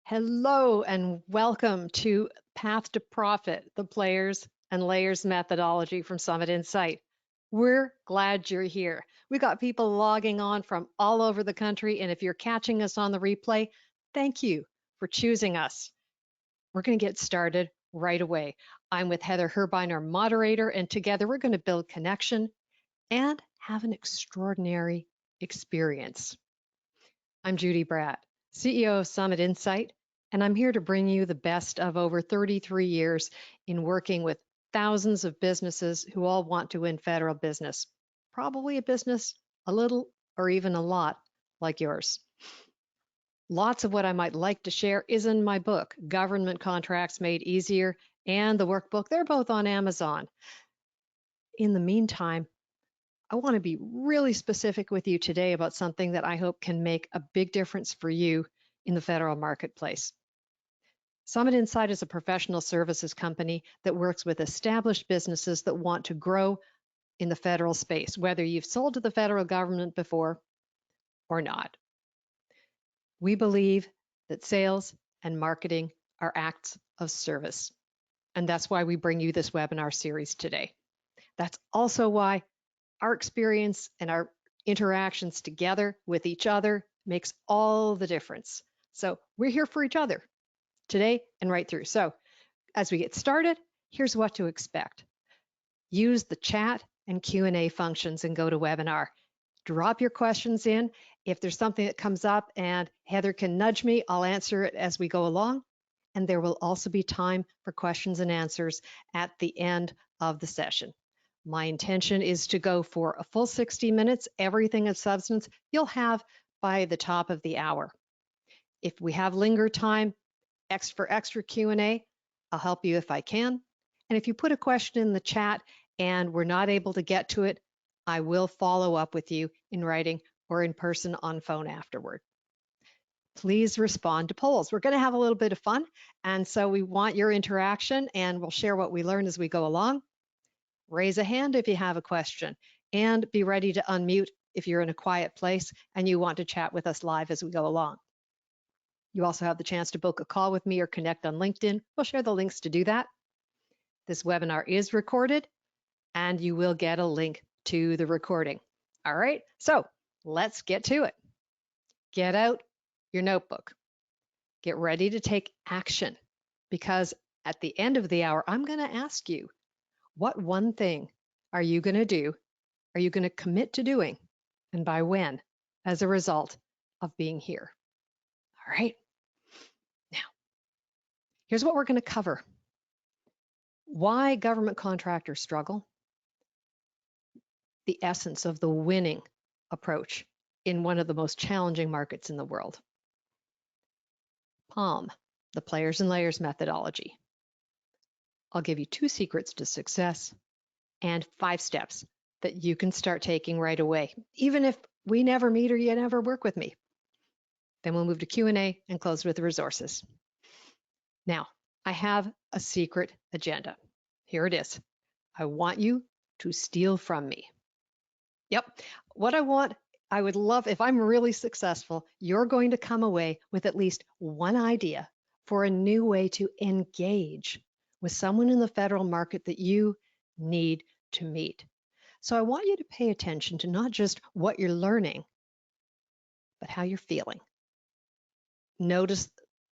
Hello and welcome to Path to Profit, the Players and Layers methodology from Summit Insight. We're glad you're here. We've got people logging on from all over the country, and if you're catching us on the replay, thank you for choosing us. We're going to get started right away. I'm with Heather Herbine, our moderator, and together we're going to build connection and have an extraordinary experience. I'm Judy Bratt, CEO of Summit Insight, and I'm here to bring you the best of over 33 years in working with thousands of businesses who all want to win federal business, probably a business a little or even a lot like yours. Lots of what I might like to share is in my book, Government Contracts Made Easier, and the workbook. They're both on Amazon. In the meantime, I want to be really specific with you today about something that I hope can make a big difference for you in the federal marketplace. Summit Insight is a professional services company that works with established businesses that want to grow in the federal space, whether you've sold to the federal government before or not. We believe that sales and marketing are acts of service, and that's why we bring you this webinar series today. That's also why our experience and our interactions together with each other makes all the difference. So we're here for each other today and right through. So as we get started, here's what to expect. Use the chat and Q&A functions in GoToWebinar. Drop your questions in. If there's something that comes up and Heather can nudge me, I'll answer it as we go along. And there will also be time for questions and answers at the end of the session. My intention is to go for a full 60 minutes, everything of substance you'll have by the top of the hour. If we have linger time for extra Q&A, I'll help you if I can. And if you put a question in the chat and we're not able to get to it, I will follow up with you in writing or in person on phone afterward. Please respond to polls. We're going to have a little bit of fun, and so we want your interaction, and we'll share what we learn as we go along. Raise a hand if you have a question, and be ready to unmute if you're in a quiet place and you want to chat with us live as we go along. You also have the chance to book a call with me or connect on LinkedIn. We'll share the links to do that. This webinar is recorded, and you will get a link to the recording. All right, so let's get to it. Get out your notebook. Get ready to take action, because at the end of the hour, I'm going to ask you, what one thing are you going to do? Are you going to commit to doing? And by when? As a result of being here. All right. Now, here's what we're going to cover. Why government contractors struggle. The essence of the winning approach in one of the most challenging markets in the world. PALM, the Players and Layers methodology. I'll give you 2 secrets to success and 5 steps that you can start taking right away, even if we never meet or you never work with me. Then we'll move to Q&A and close with the resources. Now, I have a secret agenda. Here it is. I want you to steal from me. Yep, what I would love, if I'm really successful, you're going to come away with at least one idea for a new way to engage with someone in the federal market that you need to meet. So I want you to pay attention to not just what you're learning, but how you're feeling. Notice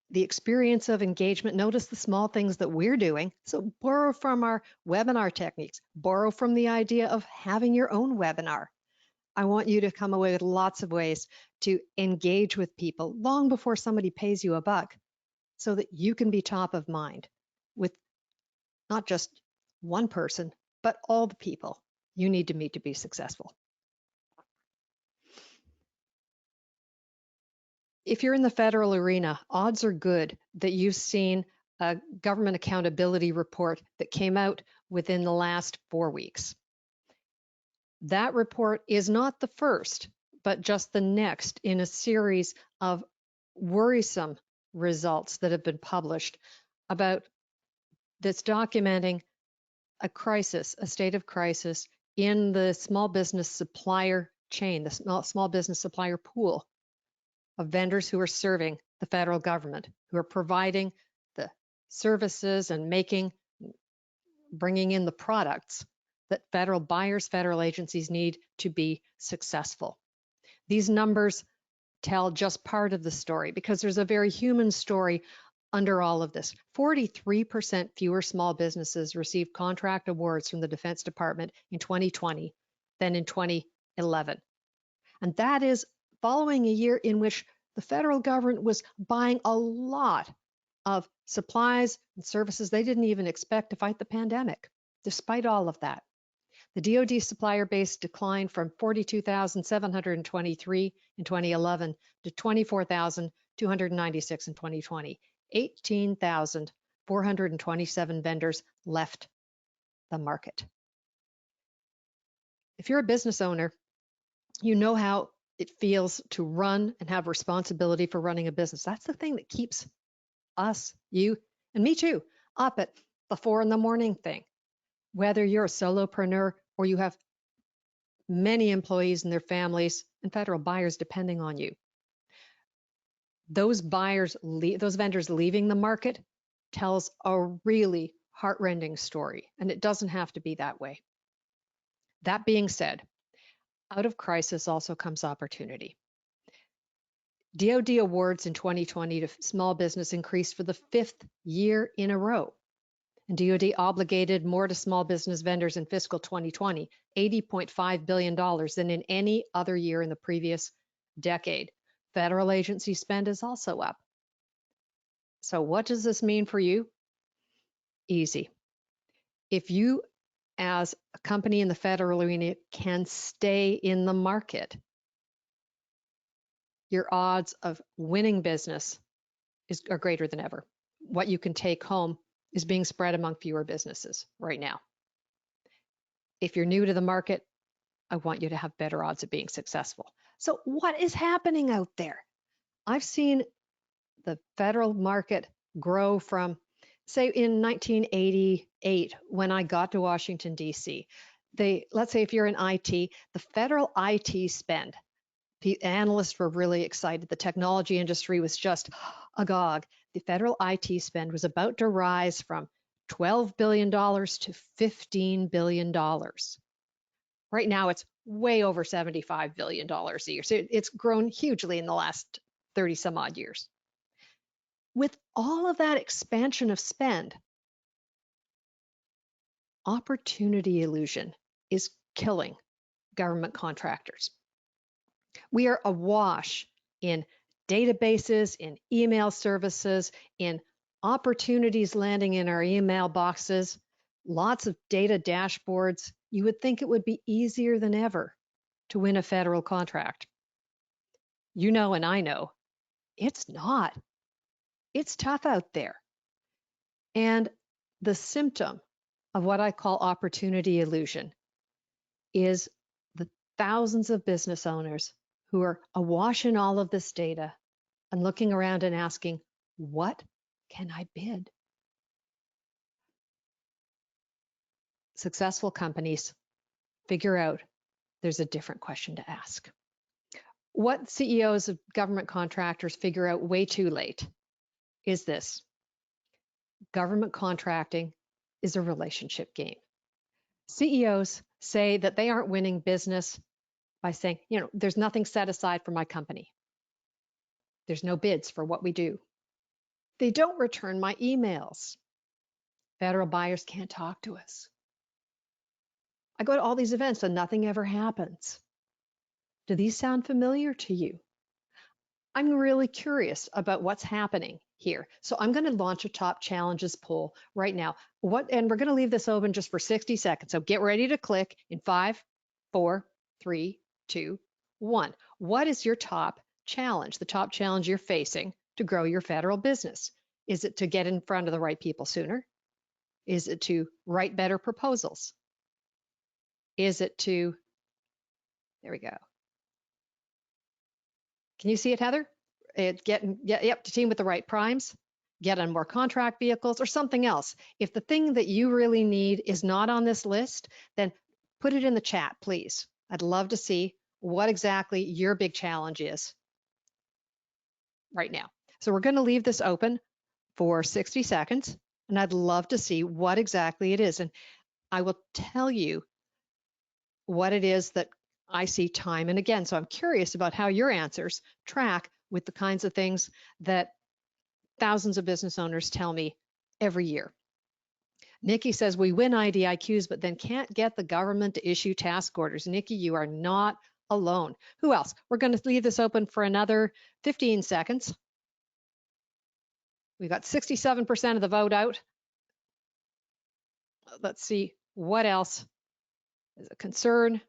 the experience of engagement. Notice the small things that we're doing. So borrow from our webinar techniques. Borrow from the idea of having your own webinar. I want you to come away with lots of ways to engage with people long before somebody pays you a buck, so that you can be top of mind with not just one person, but all the people you need to meet to be successful. If you're in the federal arena, odds are good that you've seen a government accountability report that came out within the last 4 weeks. That report is not the first, but just the next in a series of worrisome results that have been published about that's documenting a crisis, a state of crisis in the small business supplier chain, the small business supplier pool. of vendors who are serving the federal government, who are providing the services and bringing in the products that federal buyers, federal agencies need to be successful. These numbers tell just part of the story because there's a very human story under all of this. 43% fewer small businesses received contract awards from the Defense Department in 2020 than in 2011. And that is following a year in which the federal government was buying a lot of supplies and services they didn't even expect to fight the pandemic. Despite all of that, the DoD supplier base declined from 42,723 in 2011 to 24,296 in 2020. 18,427 vendors left the market. If you're a business owner, you know how it feels to run and have responsibility for running a business. That's the thing that keeps us, you, and me too, up at the 4 a.m. thing. Whether you're a solopreneur or you have many employees and their families and federal buyers depending on you. Those vendors leaving the market tells a really heartrending story, and it doesn't have to be that way. That being said, out of crisis also comes opportunity. DoD awards in 2020 to small business increased for the 5th year in a row. And DoD obligated more to small business vendors in fiscal 2020, $80.5 billion than in any other year in the previous decade. Federal agency spend is also up. So what does this mean for you? Easy. If you, as a company in the federal arena, can stay in the market, your odds of winning business are greater than ever. What you can take home is being spread among fewer businesses right now. If you're new to the market, I want you to have better odds of being successful. So what is happening out there? I've seen the federal market grow from, say, in 1988, when I got to Washington, D.C. Let's say if you're in IT, the federal IT spend, the analysts were really excited. The technology industry was just agog. The federal IT spend was about to rise from $12 billion to $15 billion. Right now, it's way over $75 billion a year. So it's grown hugely in the last 30 some odd years. With all of that expansion of spend, opportunity illusion is killing government contractors. We are awash in databases, in email services, in opportunities landing in our email boxes, lots of data dashboards. You would think it would be easier than ever to win a federal contract. You know, and I know, it's not. It's tough out there. And the symptom of what I call opportunity illusion is the thousands of business owners who are awash in all of this data and looking around and asking, what can I bid? Successful companies figure out there's a different question to ask. What CEOs of government contractors figure out way too late is this: government contracting is a relationship game. CEOs say that they aren't winning business by saying, there's nothing set aside for my company. There's no bids for what we do. They don't return my emails. Federal buyers can't talk to us. I go to all these events and nothing ever happens. Do these sound familiar to you? I'm really curious about what's happening here. So I'm going to launch a top challenges poll right now. And we're going to leave this open just for 60 seconds. So get ready to click in 5, 4, 3, 2, 1. What is your top challenge, the top challenge you're facing to grow your federal business? Is it to get in front of the right people sooner? Is it to write better proposals? Is it to, there we go. Can you see it, Heather? To team with the right primes, get on more contract vehicles, or something else. If the thing that you really need is not on this list, then put it in the chat, please. I'd love to see what exactly your big challenge is. right now. So we're going to leave this open for 60 seconds, and I'd love to see what exactly it is. And I will tell you what it is that I see time and again. So I'm curious about how your answers track with the kinds of things that thousands of business owners tell me every year. Nikki says we win IDIQs, but then can't get the government to issue task orders. Nikki, you are not alone. Who else? We're going to leave this open for another 15 seconds. We've got 67% of the vote out. Let's see what else is a concern,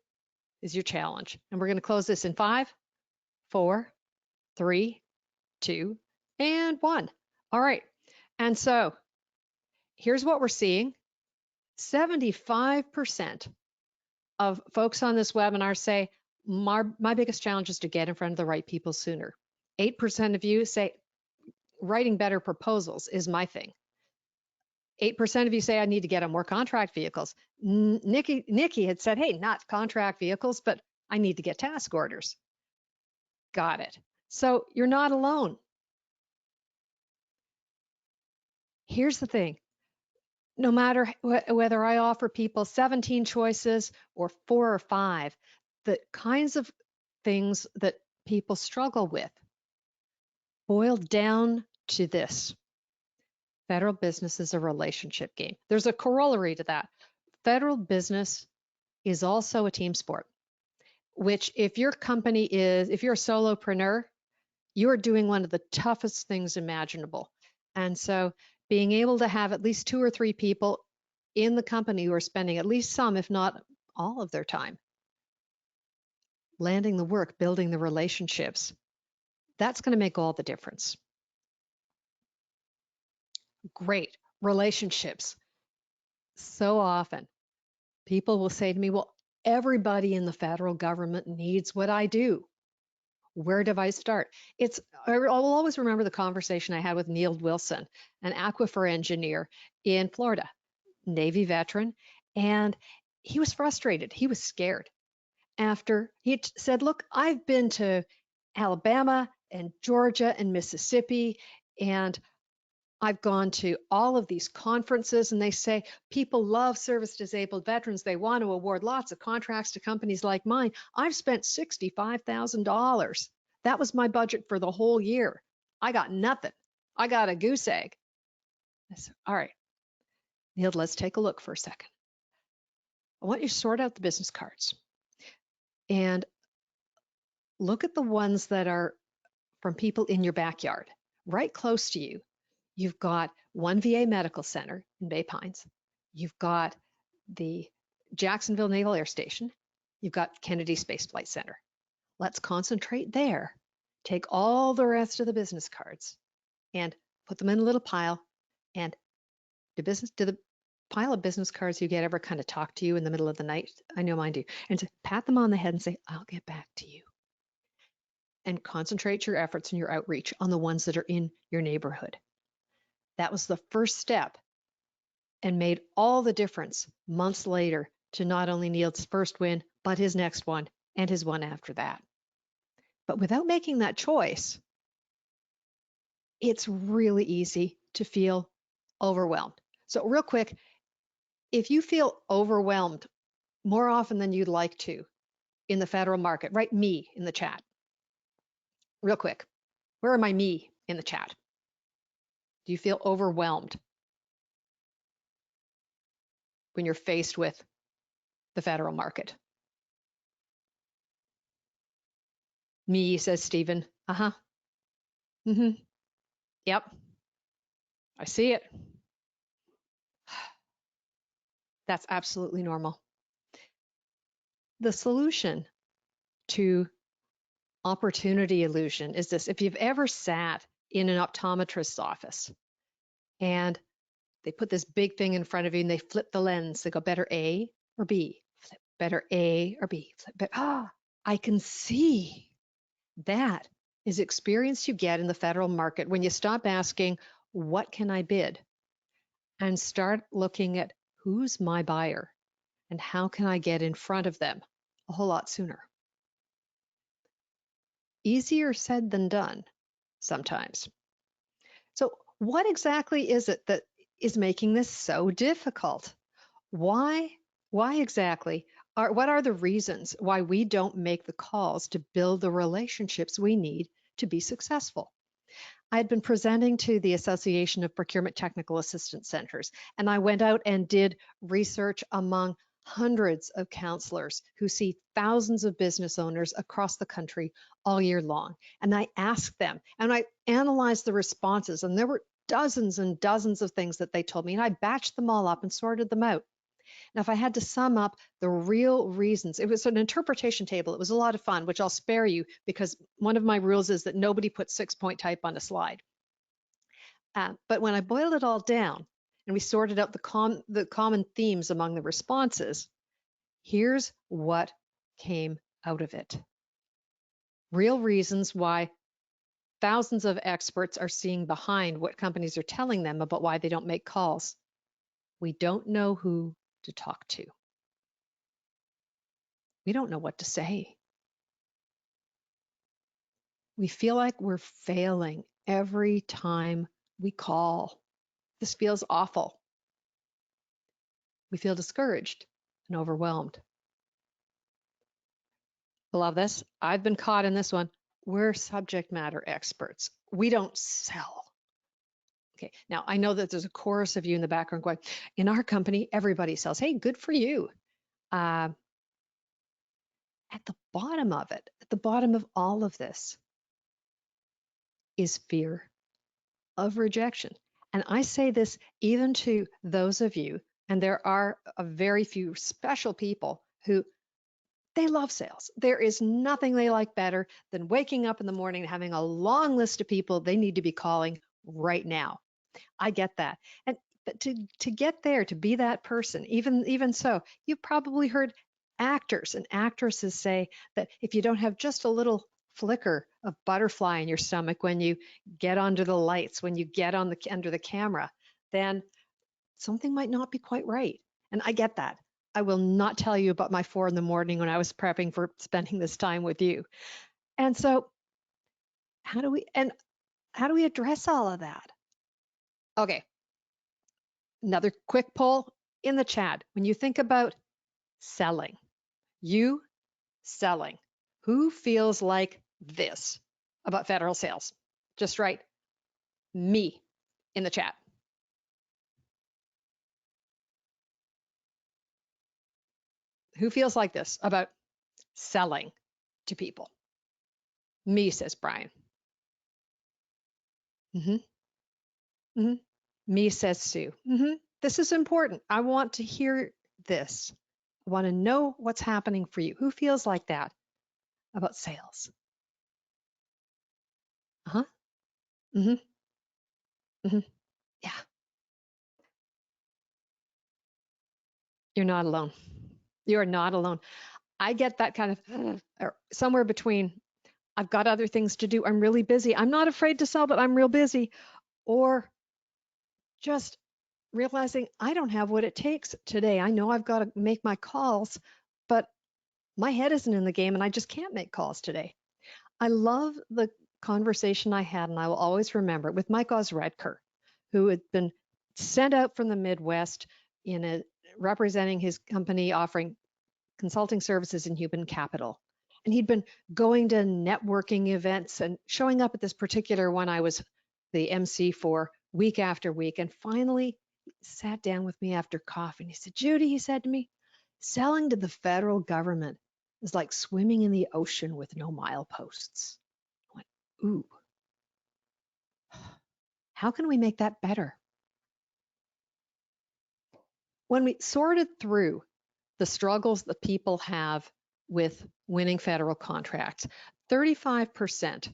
is your challenge. And we're going to close this in 5, 4, 3, 2, and 1. All right. And so here's what we're seeing. 75% of folks on this webinar say, my biggest challenge is to get in front of the right people sooner. 8% of you say, writing better proposals is my thing. 8% of you say I need to get on more contract vehicles. Nikki had said, hey, not contract vehicles, but I need to get task orders. Got it. So you're not alone. Here's the thing. No matter whether I offer people 17 choices or 4 or 5, the kinds of things that people struggle with boil down to this. Federal business is a relationship game. There's a corollary to that. Federal business is also a team sport, which if your company is, if you're a solopreneur, you're doing one of the toughest things imaginable. And so being able to have at least 2 or 3 people in the company who are spending at least some, if not all of their time, landing the work, building the relationships, that's going to make all the difference. Great. Relationships. So often people will say to me, well, everybody in the federal government needs what I do. Where do I start? I'll always remember the conversation I had with Neil Wilson, an aquifer engineer in Florida, Navy veteran, and he was frustrated. He was scared after he said, look, I've been to Alabama and Georgia and Mississippi, and I've gone to all of these conferences, and they say people love service disabled veterans. They want to award lots of contracts to companies like mine. I've spent $65,000. That was my budget for the whole year. I got nothing. I got a goose egg. I said, all right, Neil, let's take a look for a second. I want you to sort out the business cards and look at the ones that are from people in your backyard, right close to you. You've got one VA medical center in Bay Pines. You've got the Jacksonville Naval Air Station. You've got Kennedy Space Flight Center. Let's concentrate there. Take all the rest of the business cards and put them in a little pile. And do the pile of business cards you get ever kind of talk to you in the middle of the night? I know mine do. And to pat them on the head and say, I'll get back to you. And concentrate your efforts and your outreach on the ones that are in your neighborhood. That was the first step and made all the difference months later to not only Neil's first win, but his next one and his one after that. But without making that choice, it's really easy to feel overwhelmed. So real quick, if you feel overwhelmed more often than you'd like to in the federal market, write me in the chat. Real quick, where are my me in the chat? Do you feel overwhelmed when you're faced with the federal market? Me, says Stephen. Uh-huh. Mm-hmm. Yep. I see it. That's absolutely normal. The solution to opportunity illusion is this. If you've ever sat in an optometrist's office and they put this big thing in front of you and they flip the lens, they go better A or B, flip better A or B, flip better. I can see. That is experience you get in the federal market when you stop asking, what can I bid? And start looking at who's my buyer and how can I get in front of them a whole lot sooner. Easier said than done. sometimes. So what exactly is it that is making this so difficult? Why exactly what are the reasons why we don't make the calls to build the relationships we need to be successful? I had been presenting to the Association of Procurement Technical Assistance Centers, and I went out and did research among hundreds of counselors who see thousands of business owners across the country all year long. And I asked them, and I analyzed the responses, and there were dozens and dozens of things that they told me, and I batched them all up and sorted them out. Now, if I had to sum up the real reasons, it was an interpretation table. It was a lot of fun, which I'll spare you because one of my rules is that nobody puts 6-point type on a slide. But when I boiled it all down and we sorted out the common themes among the responses, here's what came out of it. Real reasons why thousands of experts are seeing behind what companies are telling them about why they don't make calls. We don't know who to talk to. We don't know what to say. We feel like we're failing every time we call. This feels awful. We feel discouraged and overwhelmed. I love this. I've been caught in this one. We're subject matter experts. We don't sell. Okay, now I know that there's a chorus of you in the background going, in our company, everybody sells. Hey, good for you. At the bottom of it, at the bottom of all of this is fear of rejection. And I say this even to those of you, and there are a very few special people who they love sales. There is nothing they like better than waking up in the morning and having a long list of people they need to be calling right now. I get that. And but to get there, to be that person, even so, you've probably heard actors and actresses say that if you don't have just a little flicker of butterfly in your stomach when you get under the lights, when you get under the camera, then something might not be quite right. And I get that. I will not tell you about my 4 in the morning when I was prepping for spending this time with you. And so how do we address all of that? Okay. Another quick poll in the chat. When you think about selling, you selling, who feels like this about federal sales? Just write me in the chat. Who feels like this about selling to people? Me, says Brian. Me, says Sue. This is important. I want to hear this. I want to know what's happening for you. Who feels like that about sales? Uh-huh. Yeah. You're not alone. You're not alone. I get that kind of somewhere between I've got other things to do. I'm really busy. I'm not afraid to sell, but I'm real busy. Or just realizing I don't have what it takes today. I know I've got to make my calls, but my head isn't in the game and I just can't make calls today. I love the conversation I had, and I will always remember it, with Mike Osredker, who had been sent out from the Midwest representing his company offering consulting services in human capital. And he'd been going to networking events and showing up at this particular one I was the MC for week after week. And finally sat down with me after coffee. And he said, Judy, he said to me, selling to the federal government is like swimming in the ocean with no mileposts. I went, ooh, how can we make that better? When we sorted through the struggles that people have with winning federal contracts, 35%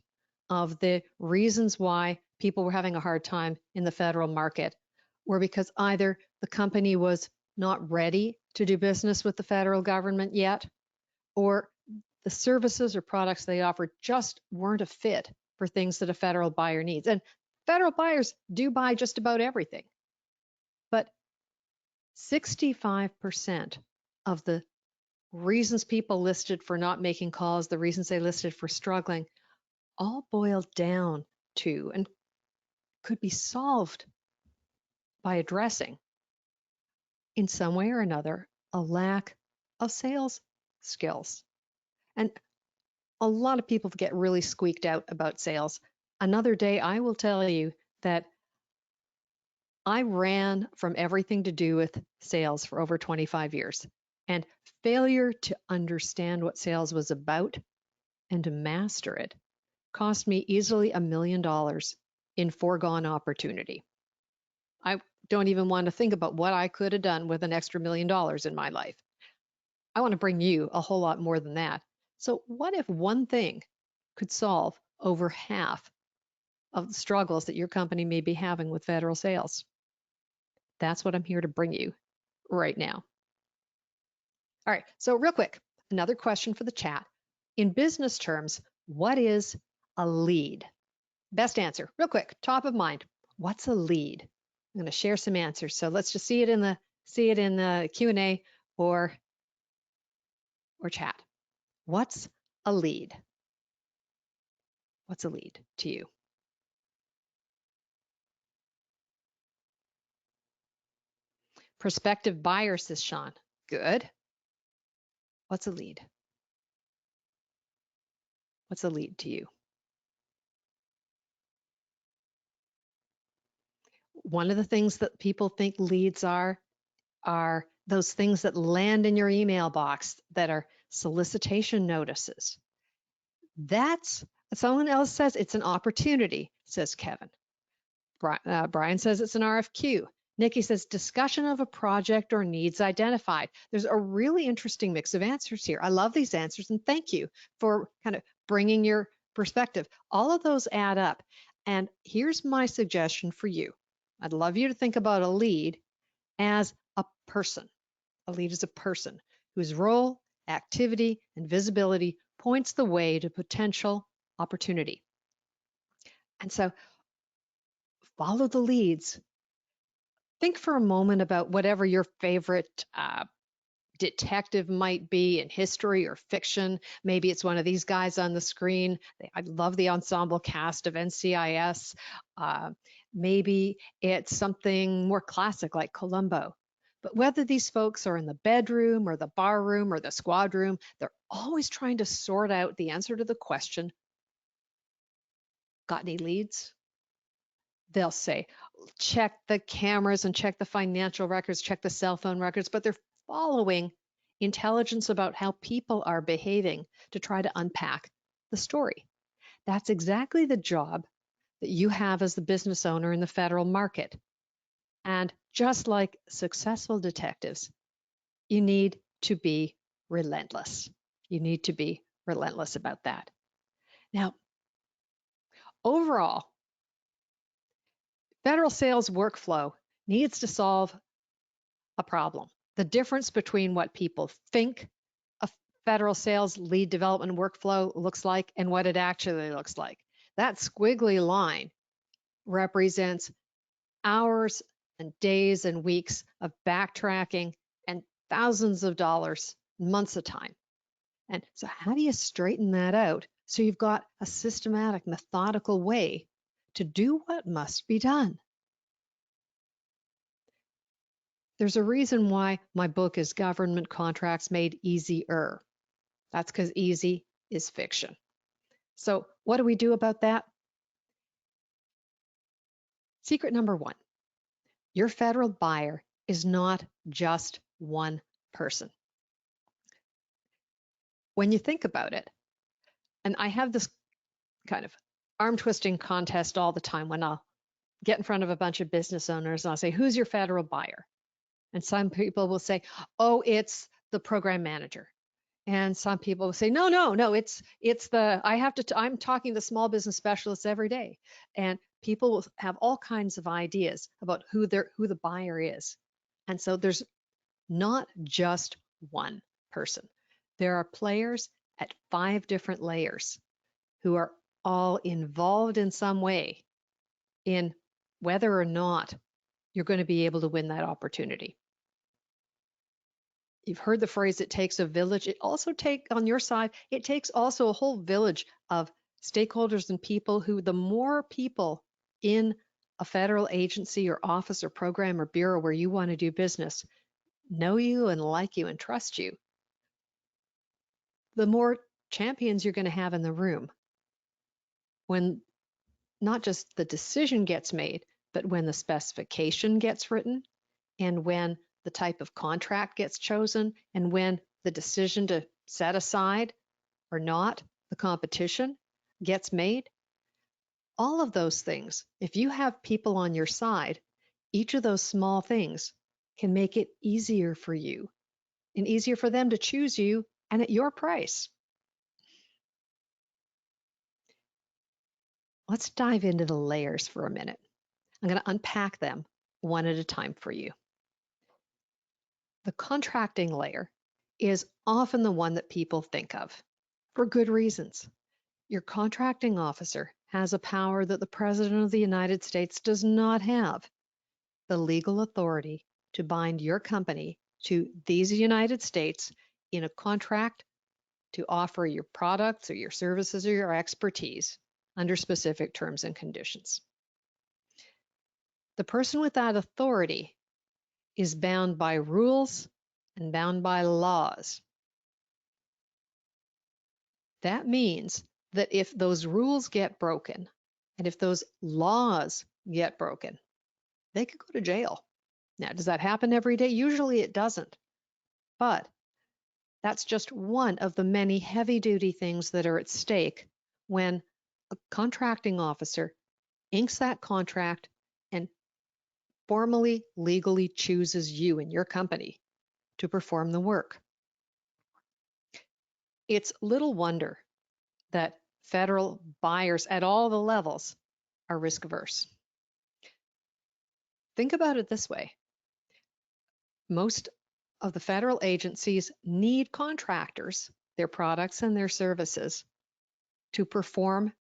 of the reasons why people were having a hard time in the federal market were because either the company was not ready to do business with the federal government yet, or the services or products they offered just weren't a fit for things that a federal buyer needs. And federal buyers do buy just about everything. But 65% of the reasons people listed for not making calls, the reasons they listed for struggling, all boiled down to and could be solved by addressing, in some way or another, a lack of sales skills. And a lot of people get really squeaked out about sales. Another day, I will tell you that I ran from everything to do with sales for over 25 years. And failure to understand what sales was about and to master it cost me easily $1 million in foregone opportunity. I don't even want to think about what I could have done with an extra $1 million in my life. I want to bring you a whole lot more than that. So, what if one thing could solve over half of the struggles that your company may be having with federal sales? That's what I'm here to bring you right now. All right, so real quick, another question for the chat. In business terms, what is a lead? Best answer, real quick, top of mind. What's a lead? I'm going to share some answers. So let's just see it in the Q&A or chat. What's a lead? What's a lead to you? Prospective buyer, says Sean. Good. What's a lead? What's a lead to you? One of the things that people think leads are those things that land in your email box that are solicitation notices. That's, someone else says it's an opportunity, says Kevin. Brian says it's an RFQ. Nikki says discussion of a project or needs identified. There's a really interesting mix of answers here. I love these answers, and thank you for kind of bringing your perspective. All of those add up. And here's my suggestion for you. I'd love you to think about a lead as a person. A lead is a person whose role, activity, and visibility points the way to potential opportunity. And so follow the leads. Think for a moment about whatever your favorite detective might be in history or fiction. Maybe it's one of these guys on the screen. I love the ensemble cast of NCIS. Maybe it's something more classic like Columbo. But whether these folks are in the bedroom or the bar room or the squad room, they're always trying to sort out the answer to the question, got any leads? They'll say, check the cameras and check the financial records, check the cell phone records, but they're following intelligence about how people are behaving to try to unpack the story. That's exactly the job that you have as the business owner in the federal market. And just like successful detectives, you need to be relentless. You need to be relentless about that. Now, overall, federal sales workflow needs to solve a problem. The difference between what people think a federal sales lead development workflow looks like and what it actually looks like. That squiggly line represents hours and days and weeks of backtracking and thousands of dollars, months of time. And so how do you straighten that out so you've got a systematic, methodical way to do what must be done? There's a reason why my book is Government Contracts Made Easier. That's because easy is fiction. So what do we do about that? Secret number one, your federal buyer is not just one person. When you think about it, and I have this kind of arm twisting contest all the time when I'll get in front of a bunch of business owners and I'll say, who's your federal buyer? And some people will say, oh, it's the program manager. And some people will say, no, it's I'm talking to small business specialists every day. And people will have all kinds of ideas about who the buyer is. And so there's not just one person. There are players at 5 different layers who are all involved in some way in whether or not you're going to be able to win that opportunity. You've heard the phrase, it takes a village. It also on your side, it takes also a whole village of Stakeholders and people who, the more people in a federal agency or office or program or bureau where you want to do business know you and like you and trust you, the more champions you're going to have in the room when not just the decision gets made, but when the specification gets written and when the type of contract gets chosen and when the decision to set aside or not the competition gets made. All of those things, if you have people on your side, each of those small things can make it easier for you and easier for them to choose you and at your price. Let's dive into the layers for a minute. I'm going to unpack them one at a time for you. The contracting layer is often the one that people think of for good reasons. Your contracting officer has a power that the President of the United States does not have, the legal authority to bind your company to these United States in a contract to offer your products or your services or your expertise under specific terms and conditions. The person with that authority is bound by rules and bound by laws. That means that if those rules get broken and if those laws get broken, they could go to jail. Now, does that happen every day? Usually it doesn't. But that's just one of the many heavy-duty things that are at stake when a contracting officer inks that contract and formally, legally chooses you and your company to perform the work. It's little wonder that federal buyers at all the levels are risk averse. Think about it this way. Most of the federal agencies need contractors, their products and their services, to perform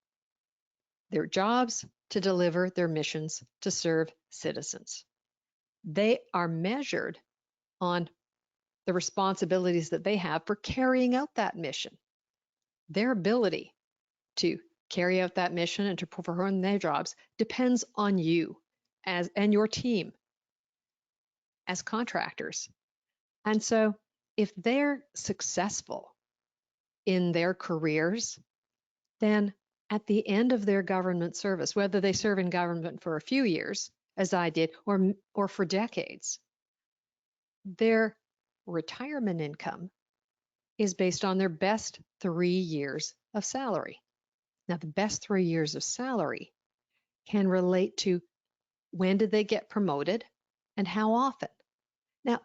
their jobs, to deliver their missions, to serve citizens. They are measured on the responsibilities that they have for carrying out that mission. Their ability to carry out that mission and to perform their jobs depends on you and your team as contractors. And so if they're successful in their careers, then at the end of their government service, whether they serve in government for a few years, as I did, or for decades, their retirement income is based on their best 3 years of salary. Now, the best 3 years of salary can relate to when did they get promoted and how often. Now,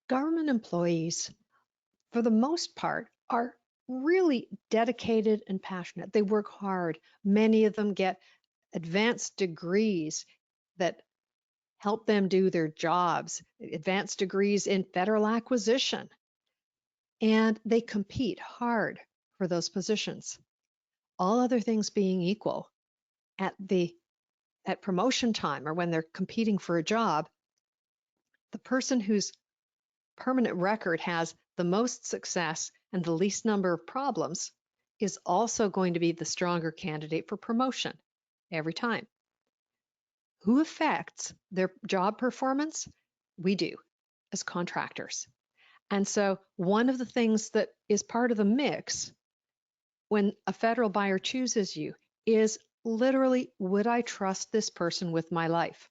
government employees, for the most part, are really dedicated and passionate. They work hard. Many of them get advanced degrees that help them do their jobs, advanced degrees in federal acquisition. And they compete hard for those positions. All other things being equal, at promotion time or when they're competing for a job, the person whose permanent record has the most success and the least number of problems is also going to be the stronger candidate for promotion every time. Who affects their job performance? We do as contractors. And so one of the things that is part of the mix when a federal buyer chooses you is literally, would I trust this person with my life?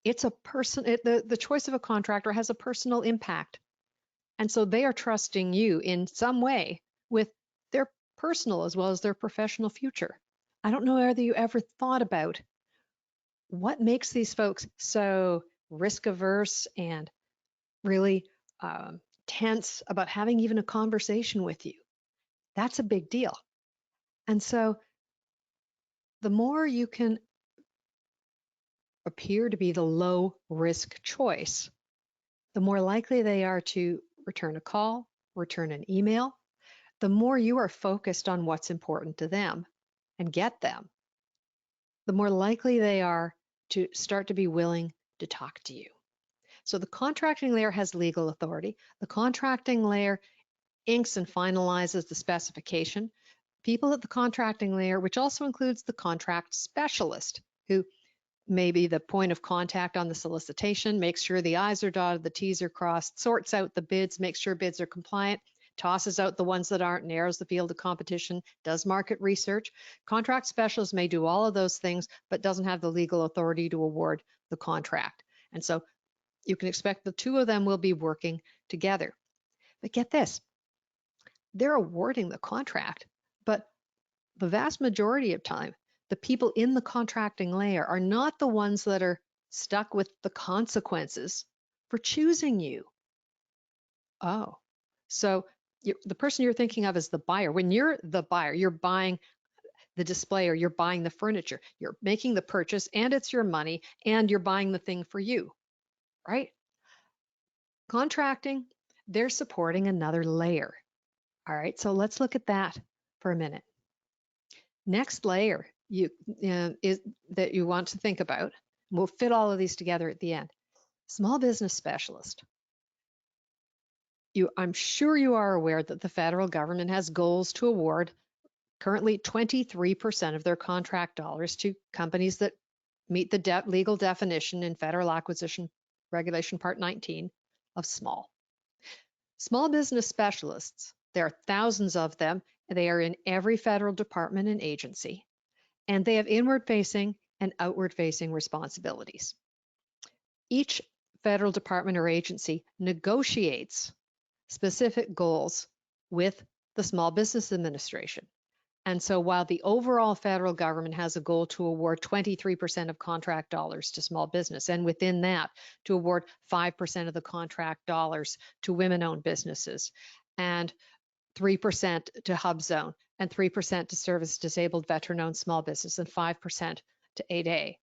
It's a person, the choice of a contractor has a personal impact. And so they are trusting you in some way with their personal as well as their professional future. I don't know whether you ever thought about what makes these folks so risk averse and really tense about having even a conversation with you. That's a big deal. And so the more you can appear to be the low risk choice, the more likely they are to return a call, return an email, the more you are focused on what's important to them and get them, the more likely they are to start to be willing to talk to you. So the contracting layer has legal authority. The contracting layer inks and finalizes the specification. people at the contracting layer, which also includes the contract specialist, who may be the point of contact on the solicitation, makes sure the I's are dotted, the T's are crossed, sorts out the bids, makes sure bids are compliant, tosses out the ones that aren't, narrows the field of competition, does market research. Contract specialists may do all of those things, but doesn't have the legal authority to award the contract. And so you can expect the two of them will be working together. But get this, they're awarding the contract, but the vast majority of time, the people in the contracting layer are not the ones that are stuck with the consequences for choosing you. Oh, so the person you're thinking of is the buyer. When you're the buyer, you're buying the display or you're buying the furniture, you're making the purchase and it's your money and you're buying the thing for you, right? Contracting, they're supporting another layer. All right, so let's look at that for a minute. Next layer is that you want to think about. We'll fit all of these together at the end. Small business specialist. I'm sure you are aware that the federal government has goals to award currently 23% of their contract dollars to companies that meet the legal definition in Federal Acquisition Regulation Part 19 of small. Small business specialists, there are thousands of them. They are in every federal department and agency, and they have inward-facing and outward-facing responsibilities. Each federal department or agency negotiates specific goals with the Small Business Administration. And so while the overall federal government has a goal to award 23% of contract dollars to small business, and within that to award 5% of the contract dollars to women-owned businesses, and 3% to HubZone, and 3% to service disabled veteran-owned small business, and 5% to 8A.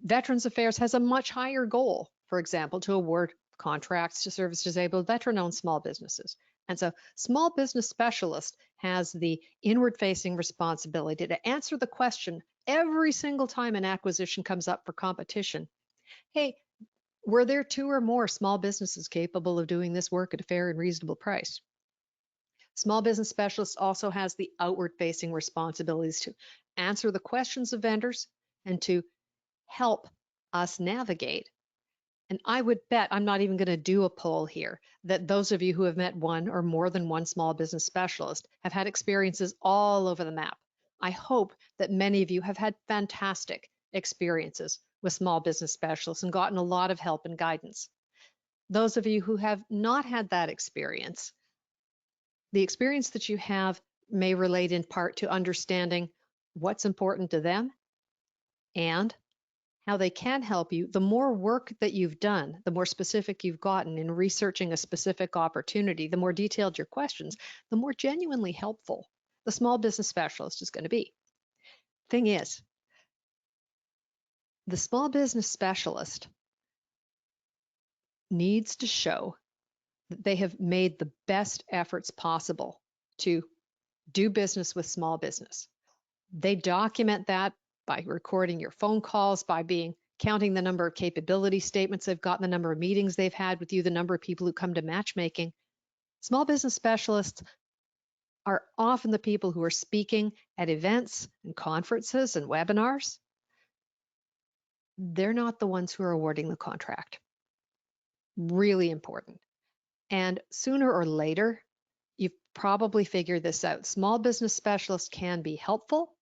Veterans Affairs has a much higher goal, for example, to award contracts to service disabled veteran-owned small businesses. And so small business specialist has the inward-facing responsibility to answer the question every single time an acquisition comes up for competition. Hey, were there 2 or more small businesses capable of doing this work at a fair and reasonable price? Small business specialist also has the outward-facing responsibilities to answer the questions of vendors and to help us navigate. And I would bet, I'm not even going to do a poll here, that those of you who have met one or more than one small business specialist have had experiences all over the map. I hope that many of you have had fantastic experiences with small business specialists and gotten a lot of help and guidance. Those of you who have not had that experience, the experience that you have may relate in part to understanding what's important to them and how they can help you. The more work that you've done, the more specific you've gotten in researching a specific opportunity, the more detailed your questions, the more genuinely helpful the small business specialist is going to be. Thing is, the small business specialist needs to show that they have made the best efforts possible to do business with small business. They document that by recording your phone calls, by counting the number of capability statements they've gotten, the number of meetings they've had with you, the number of people who come to matchmaking. Small business specialists are often the people who are speaking at events and conferences and webinars. They're not the ones who are awarding the contract. Really important. And sooner or later, you've probably figured this out. Small business specialists can be helpful.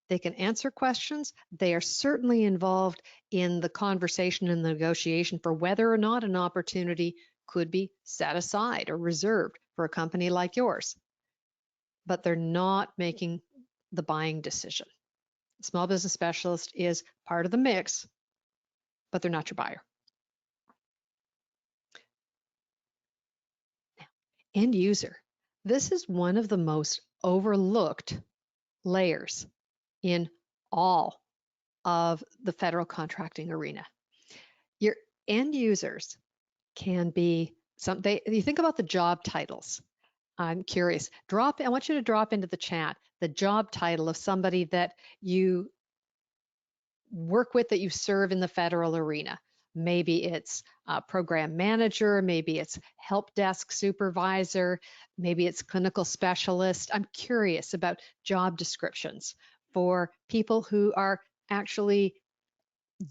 They can answer questions. They are certainly involved in the conversation and the negotiation for whether or not an opportunity could be set aside or reserved for a company like yours. But they're not making the buying decision. Small business specialist is part of the mix, but they're not your buyer. End user. This is one of the most overlooked layers in all of the federal contracting arena. Your end users can be you think about the job titles. I'm curious. I want you to drop into the chat the job title of somebody that you work with, that you serve in the federal arena. maybe it's program manager, maybe it's help desk supervisor, maybe it's clinical specialist. I'm curious about job descriptions for people who are actually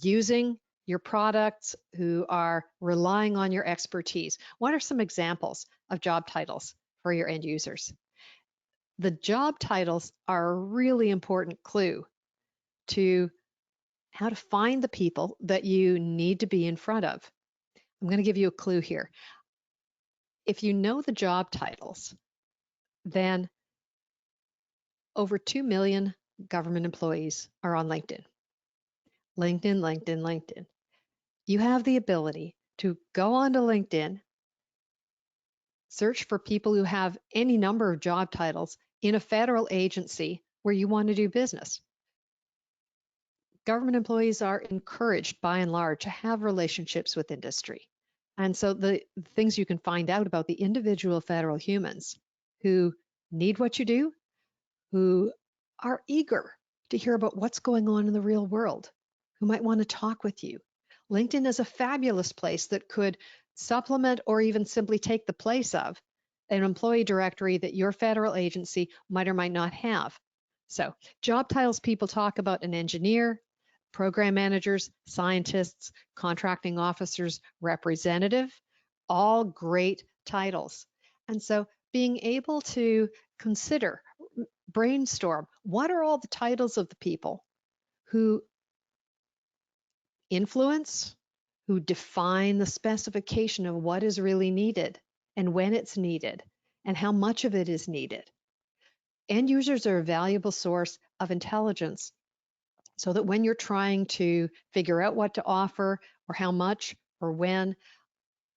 using your products, who are relying on your expertise. What are some examples of job titles for your end users? The job titles are a really important clue to how to find the people that you need to be in front of. I'm going to give you a clue here. If you know the job titles, then over 2 million government employees are on LinkedIn. LinkedIn, LinkedIn, LinkedIn. You have the ability to go onto LinkedIn, search for people who have any number of job titles in a federal agency where you want to do business. Government employees are encouraged by and large to have relationships with industry. And so the things you can find out about the individual federal humans who need what you do, who are eager to hear about what's going on in the real world, who might want to talk with you. LinkedIn is a fabulous place that could supplement or even simply take the place of an employee directory that your federal agency might or might not have. So job titles people talk about: an engineer, program managers, scientists, contracting officers, representative, all great titles. And so being able to consider, brainstorm, what are all the titles of the people who influence, who define the specification of what is really needed and when it's needed and how much of it is needed. End users are a valuable source of intelligence so that when you're trying to figure out what to offer or how much or when,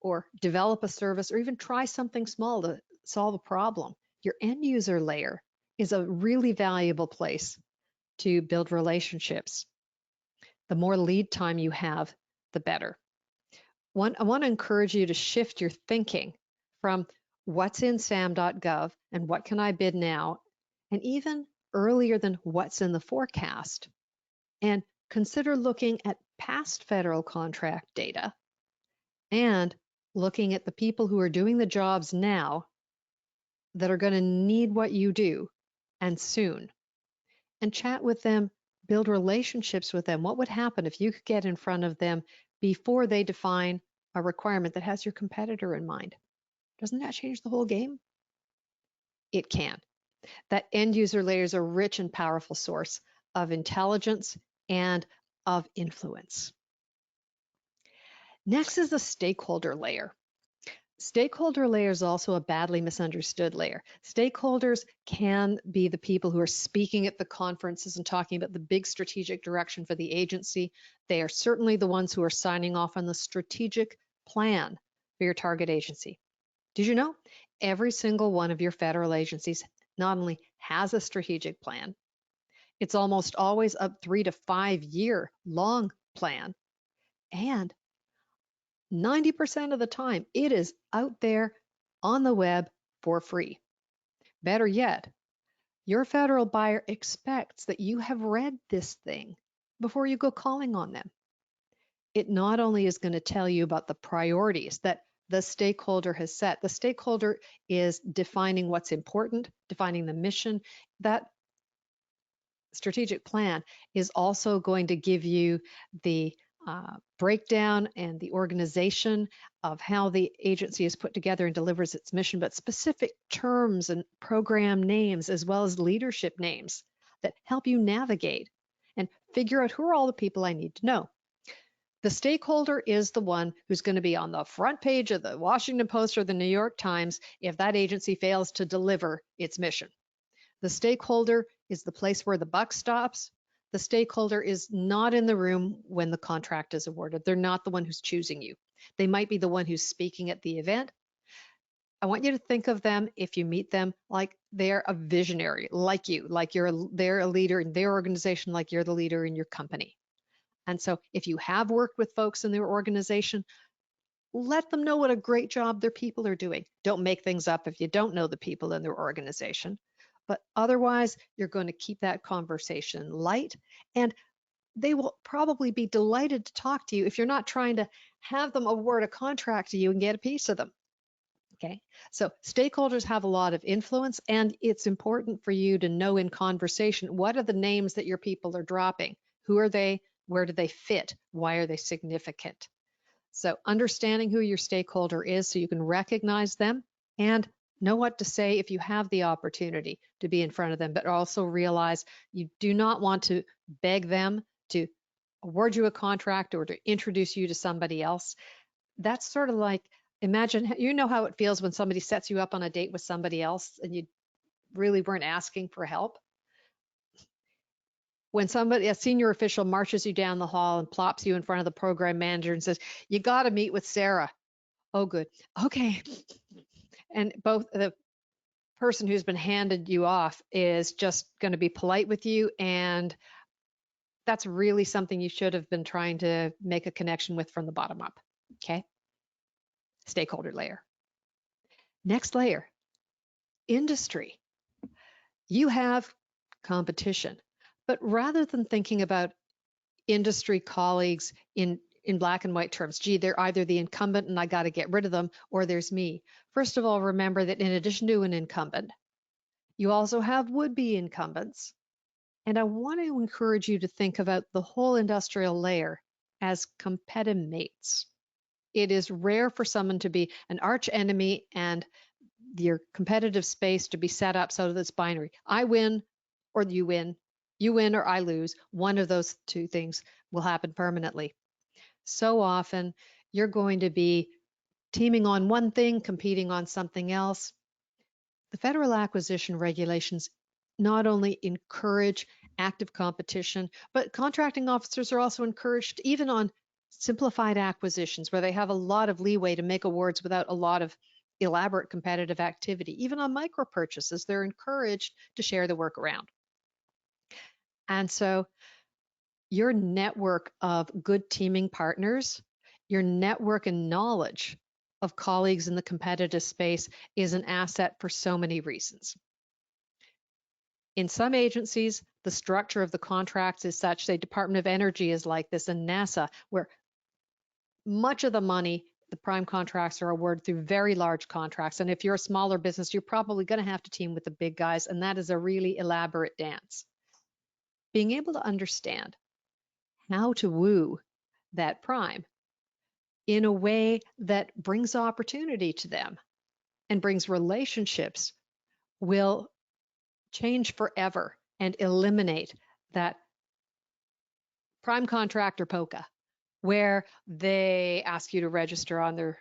or develop a service or even try something small to solve a problem, your end user layer is a really valuable place to build relationships. The more lead time you have, the better. I want to encourage you to shift your thinking from what's in sam.gov and what can I bid now, and even earlier than what's in the forecast, and consider looking at past federal contract data and looking at the people who are doing the jobs now that are going to need what you do, and soon, and chat with them, build relationships with them. What would happen if you could get in front of them before they define a requirement that has your competitor in mind? Doesn't that change the whole game? It can. That end user layer is a rich and powerful source of intelligence and of influence. Next is the stakeholder layer. Stakeholder layer is also a badly misunderstood layer. Stakeholders can be the people who are speaking at the conferences and talking about the big strategic direction for the agency. They are certainly the ones who are signing off on the strategic plan for your target agency. Did you know every single one of your federal agencies not only has a strategic plan, it's almost always a 3 to 5 year long plan, and 90% of the time, it is out there on the web for free. Better yet, your federal buyer expects that you have read this thing before you go calling on them. It not only is going to tell you about the priorities that the stakeholder has set. The stakeholder is defining what's important, defining the mission. That strategic plan is also going to give you the breakdown and the organization of how the agency is put together and delivers its mission, but specific terms and program names as well as leadership names that help you navigate and figure out who are all the people I need to know. The stakeholder is the one who's going to be on the front page of the Washington Post or the New York Times if that agency fails to deliver its mission. The stakeholder is the place where the buck stops. The stakeholder is not in the room when the contract is awarded. They're not the one who's choosing you. They might be the one who's speaking at the event. I want you to think of them, if you meet them, like they're a visionary, like you, like they're a leader in their organization, like you're the leader in your company. And so if you have worked with folks in their organization, let them know what a great job their people are doing. Don't make things up if you don't know the people in their organization. But otherwise, you're going to keep that conversation light. And they will probably be delighted to talk to you if you're not trying to have them award a contract to you and get a piece of them. Okay, so stakeholders have a lot of influence, and it's important for you to know in conversation what are the names that your people are dropping? Who are they? Where do they fit? Why are they significant? So, understanding who your stakeholder is so you can recognize them and know what to say if you have the opportunity to be in front of them, but also realize you do not want to beg them to award you a contract or to introduce you to somebody else. That's sort of like, imagine, you know how it feels when somebody sets you up on a date with somebody else and you really weren't asking for help. When somebody, a senior official, marches you down the hall and plops you in front of the program manager and says, you got to meet with Sarah. Oh, good. Okay. And both the person who's been handed you off is just going to be polite with you. And that's really something you should have been trying to make a connection with from the bottom up. Okay. Stakeholder layer. Next layer, industry. You have competition, but rather than thinking about industry colleagues in black and white terms, gee, they're either the incumbent and I got to get rid of them, or there's me. First of all, remember that in addition to an incumbent, you also have would-be incumbents. And I want to encourage you to think about the whole industrial layer as competitive mates. It is rare for someone to be an arch enemy and your competitive space to be set up so that it's binary. I win or you win or I lose. One of those two things will happen permanently. So often you're going to be teaming on one thing, competing on something else. The federal acquisition regulations not only encourage active competition, but contracting officers are also encouraged even on simplified acquisitions where they have a lot of leeway to make awards without a lot of elaborate competitive activity. Even on micro purchases, they're encouraged to share the work around. And so your network of good teaming partners, your network and knowledge of colleagues in the competitive space is an asset for so many reasons. In some agencies, the structure of the contracts is such, say Department of Energy is like this, and NASA, where much of the money, the prime contracts are awarded through very large contracts. And if you're a smaller business, you're probably going to have to team with the big guys, and that is a really elaborate dance. Being able to understand how to woo that prime in a way that brings opportunity to them and brings relationships will change forever and eliminate that prime contractor polka where they ask you to register on their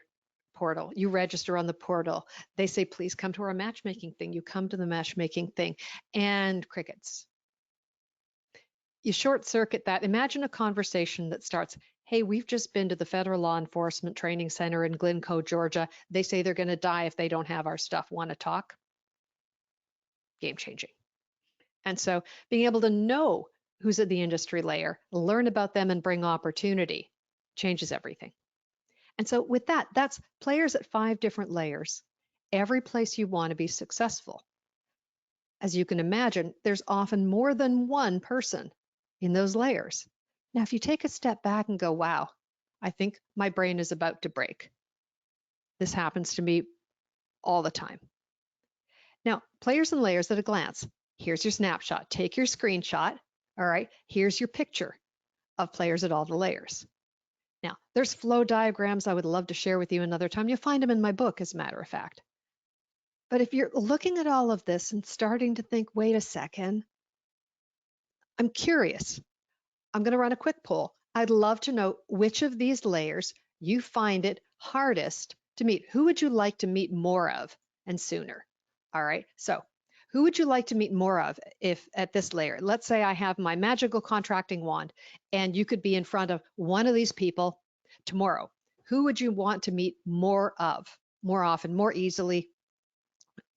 portal. You register on the portal. They say, please come to our matchmaking thing. You come to the matchmaking thing and crickets. You short circuit that. Imagine a conversation that starts, hey, we've just been to the Federal Law Enforcement Training Center in Glencoe, Georgia. They say they're going to die if they don't have our stuff. Want to talk? Game changing. And so being able to know who's at the industry layer, learn about them and bring opportunity changes everything. And so with that, that's players at 5 different layers, every place you want to be successful. As you can imagine, there's often more than one person in those layers. Now, if you take a step back and go, wow, I think my brain is about to break. This happens to me all the time. Now, players and layers at a glance. Here's your snapshot. Take your screenshot. All right, here's your picture of players at all the layers. Now, there's flow diagrams I would love to share with you another time. You'll find them in my book, as a matter of fact. But if you're looking at all of this and starting to think, wait a second, I'm curious. I'm going to run a quick poll. I'd love to know which of these layers you find it hardest to meet. Who would you like to meet more of and sooner? All right, so who would you like to meet more of if at this layer? Let's say I have my magical contracting wand and you could be in front of one of these people tomorrow. Who would you want to meet more of, more often, more easily?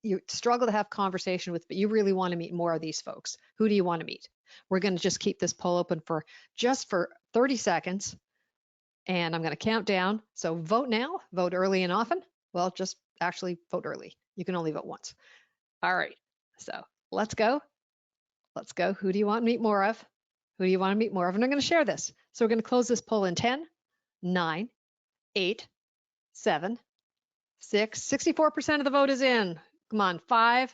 You struggle to have conversation with, but you really want to meet more of these folks. Who do you want to meet? We're going to just keep this poll open for just for 30 seconds. And I'm going to count down. So vote now, vote early and often. Well, just actually vote early. You can only vote once. All right. So let's go. Let's go. Who do you want to meet more of? Who do you want to meet more of? And I'm going to share this. So we're going to close this poll in 10, 9, 8, 7, 6. 64% of the vote is in. Come on, 5,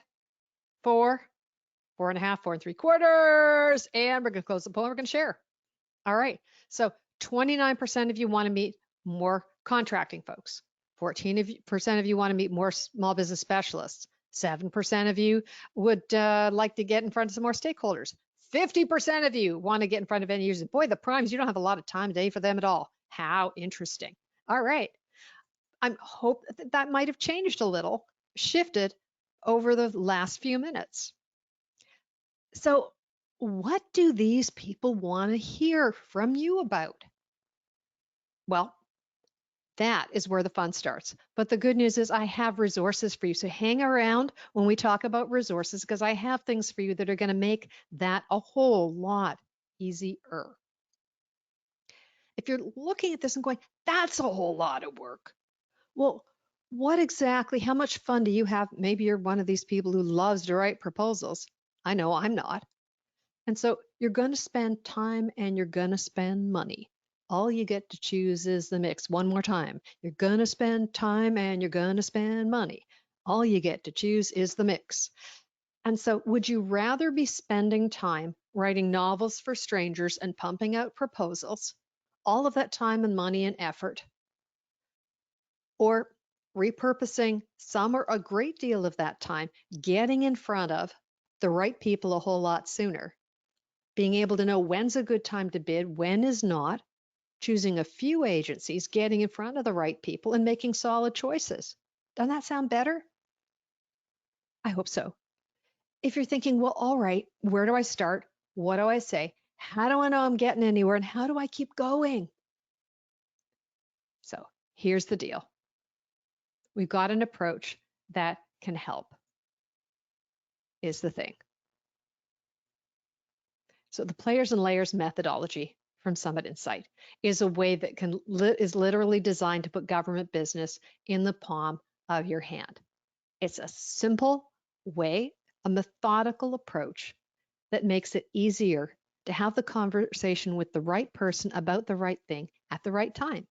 4, 4.5, 4 3/4. And we're going to close the poll and we're going to share. All right. So 29% of you want to meet more contracting folks. 14% of you want to meet more small business specialists. 7% of you would like to get in front of some more stakeholders. 50% of you want to get in front of end users. Boy, the primes, you don't have a lot of time today for them at all. How interesting. All right. I hope that might have changed a little, shifted over the last few minutes. So what do these people want to hear from you about? Well, that is where the fun starts. But the good news is I have resources for you. So hang around when we talk about resources because I have things for you that are going to make that a whole lot easier. If you're looking at this and going, that's a whole lot of work. Well, what exactly, how much fun do you have? Maybe you're one of these people who loves to write proposals. I know I'm not. And so you're going to spend time and you're going to spend money. All you get to choose is the mix. One more time. You're going to spend time and you're going to spend money. All you get to choose is the mix. And so would you rather be spending time writing novels for strangers and pumping out proposals, all of that time and money and effort, or repurposing some or a great deal of that time, getting in front of the right people a whole lot sooner, being able to know when's a good time to bid, when is not, choosing a few agencies, getting in front of the right people, and making solid choices. Doesn't that sound better? I hope so. If you're thinking, well, all right, where do I start? What do I say? How do I know I'm getting anywhere? And how do I keep going? So here's the deal. We've got an approach that can help, is the thing. So the players and layers methodology from Summit Insight is a way that is literally designed to put government business in the palm of your hand. It's a simple way, a methodical approach that makes it easier to have the conversation with the right person about the right thing at the right time.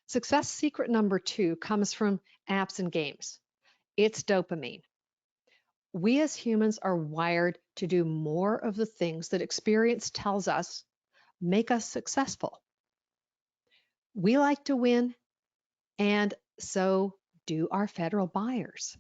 Success secret number 2 comes from apps and games. It's dopamine. We as humans are wired to do more of the things that experience tells us make us successful. We like to win, and so do our federal buyers.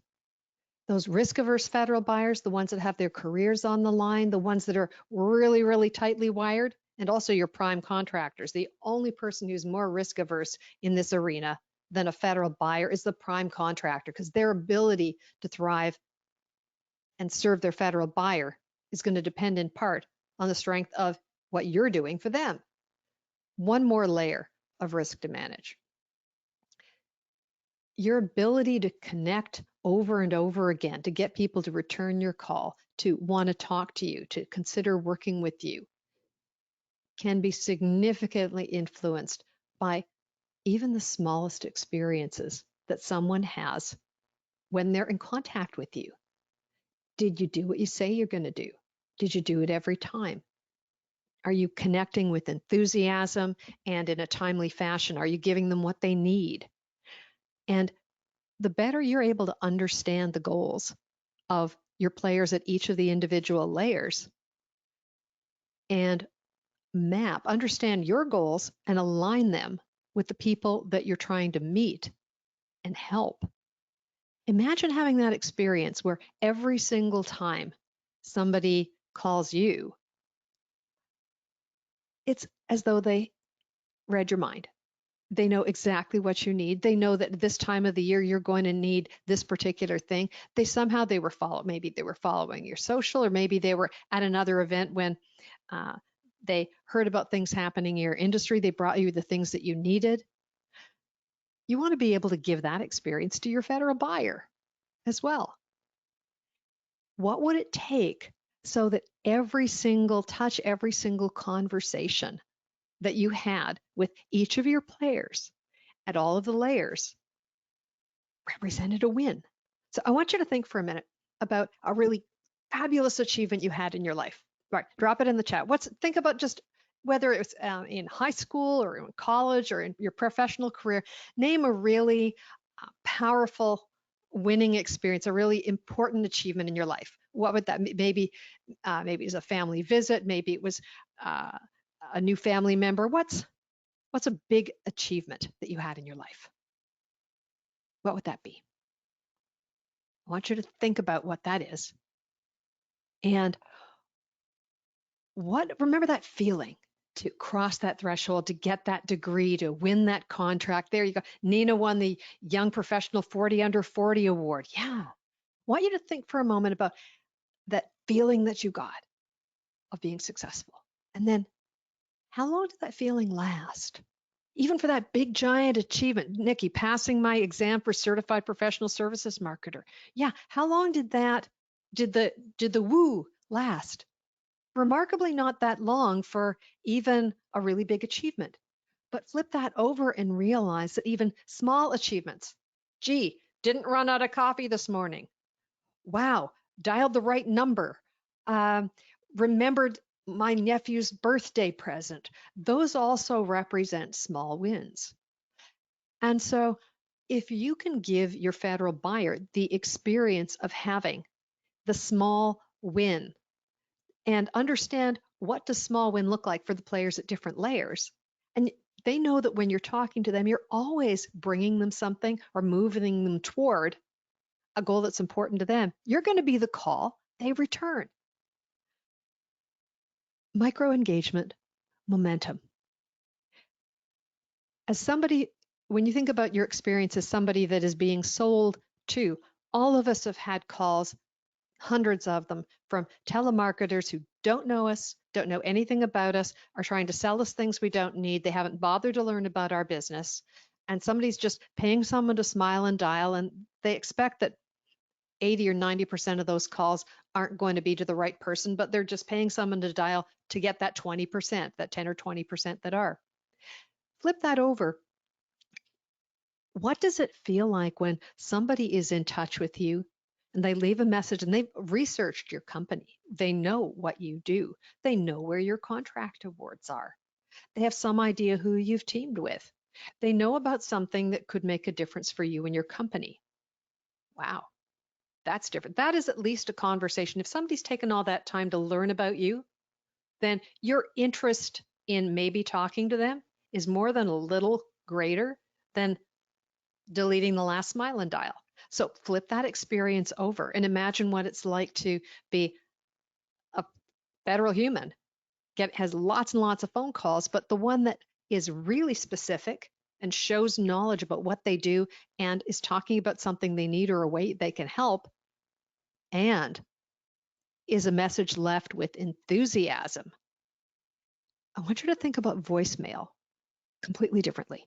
Those risk-averse federal buyers, the ones that have their careers on the line, the ones that are really, really tightly wired, and also your prime contractors. The only person who's more risk-averse in this arena than a federal buyer is the prime contractor, because their ability to thrive and serve their federal buyer is going to depend in part on the strength of what you're doing for them. One more layer of risk to manage. Your ability to connect over and over again, to get people to return your call, to want to talk to you, to consider working with you, can be significantly influenced by even the smallest experiences that someone has when they're in contact with you. Did you do what you say you're going to do? Did you do it every time? Are you connecting with enthusiasm and in a timely fashion? Are you giving them what they need? And the better you're able to understand the goals of your players at each of the individual layers and understand your goals and align them with the people that you're trying to meet and help. Imagine having that experience where every single time somebody calls you, it's as though they read your mind. They know exactly what you need. They know that this time of the year you're going to need this particular thing. Maybe they were following your social, or maybe they were at another event when they heard about things happening in your industry. They brought you the things that you needed. You want to be able to give that experience to your federal buyer as well. What would it take so that every single touch, every single conversation that you had with each of your players at all of the layers represented a win? So I want you to think for a minute about a really fabulous achievement you had in your life. Right, drop it in the chat. Think about just whether it's in high school or in college or in your professional career. Name a really powerful winning experience, a really important achievement in your life. What would that maybe it was a family visit, maybe it was uh, a new family member. What's a big achievement that you had in your life? What would that be? I want you to think about what that is. And remember that feeling to cross that threshold, to get that degree, to win that contract. There you go. Nina won the Young Professional 40 Under 40 Award. Yeah. I want you to think for a moment about that feeling that you got of being successful. And then how long did that feeling last? Even for that big giant achievement, Nikki, passing my exam for certified professional services marketer. Yeah, how long did the woo last? Remarkably not that long for even a really big achievement. But flip that over and realize that even small achievements, gee, didn't run out of coffee this morning. Wow, dialed the right number. Um, Remembered my nephew's birthday present. Those also represent small wins. And so if you can give your federal buyer the experience of having the small win and understand what does small win look like for the players at different layers. And they know that when you're talking to them, you're always bringing them something or moving them toward a goal that's important to them. You're going to be the call they return. Micro engagement, momentum. As somebody, when you think about your experience as somebody that is being sold to, all of us have had calls, hundreds of them, from telemarketers who don't know us, don't know anything about us, are trying to sell us things we don't need. They haven't bothered to learn about our business. And somebody's just paying someone to smile and dial, and they expect that 80 or 90% of those calls aren't going to be to the right person, but they're just paying someone to dial to get that 20%, that 10 or 20% that are. Flip that over. What does it feel like when somebody is in touch with you and they leave a message and they've researched your company? They know what you do. They know where your contract awards are. They have some idea who you've teamed with. They know about something that could make a difference for you and your company. Wow, that's different. That is at least a conversation. If somebody's taken all that time to learn about you, then your interest in maybe talking to them is more than a little greater than deleting the last smile and dial. So flip that experience over and imagine what it's like to be a federal human. Has lots and lots of phone calls, but the one that is really specific and shows knowledge about what they do and is talking about something they need or a way they can help, and is a message left with enthusiasm. I want you to think about voicemail completely differently.